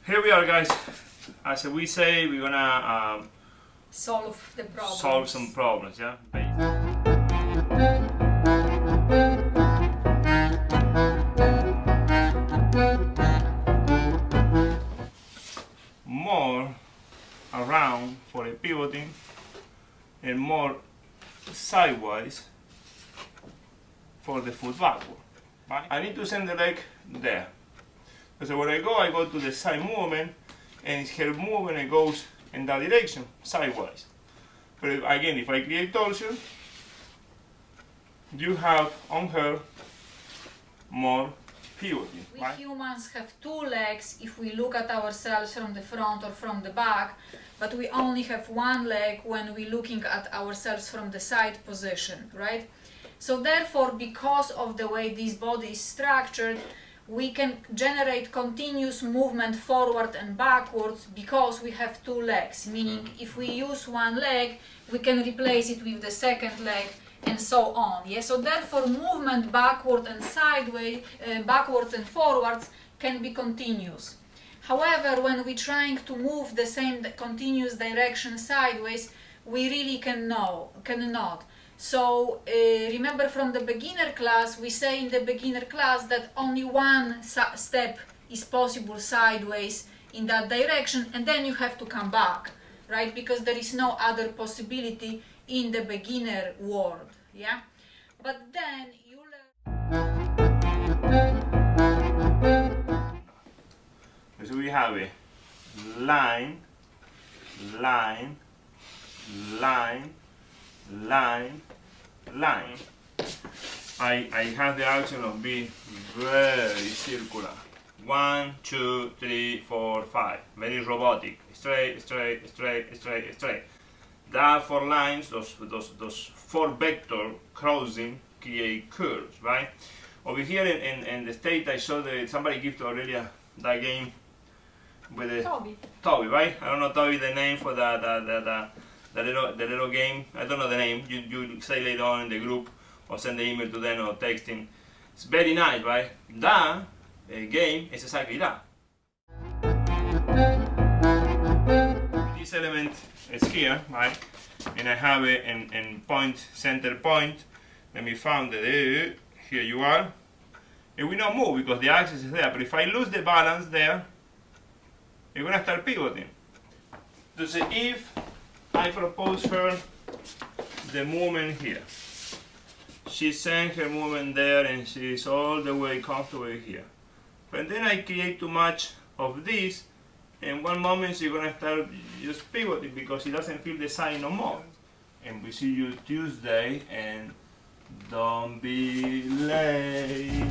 here we are, guys. As we say, we're gonna Solve the problem. solve some problems, yeah? More around for a pivoting and more sideways for the foot backward. Right? I need to send the leg there. So when I go to the side movement, and her movement goes in that direction, sideways. But again, if I create torsion, you have on her more pivoting. We right? humans have two legs if we look at ourselves from the front or from the back, but we only have one leg when we're looking at ourselves from the side position, right? So therefore, because of the way this body is structured, we can generate continuous movement forward and backwards because we have two legs, meaning if we use one leg, we can replace it with the second leg and so on. Yeah? So therefore, movement backward and sideways, backwards and forwards can be continuous. However, when we're trying to move the same continuous direction sideways, we really cannot. So remember from the beginner class, we say in the beginner class that only one step is possible sideways in that direction, and then you have to come back, right? Because there is no other possibility in the beginner world, yeah? But then you learn. So we have a line, line, line, line, line. I have the action of being very circular. 1, 2, 3, 4, 5. Very robotic. Straight, straight, straight, straight, straight. That four lines, those four vector crossing create curves, right? Over here in the state, I saw that somebody gave to Aurelia that game with the Toby, right? I don't know Toby the name for the little game. I don't know the name. You say later on in the group or send the email to them or texting. It's very nice, right? That game is exactly that. This element is here, right? And I have it in point, center point. Let me find it. Here you are. And we don't move because the axis is there. But if I lose the balance there, you're gonna start pivoting. To say if I propose her the movement here. She sends her movement there and she's all the way comfortable here. But then I create too much of this, and one moment she's gonna start just pivoting because she doesn't feel the side no more. And we see you Tuesday, and don't be late.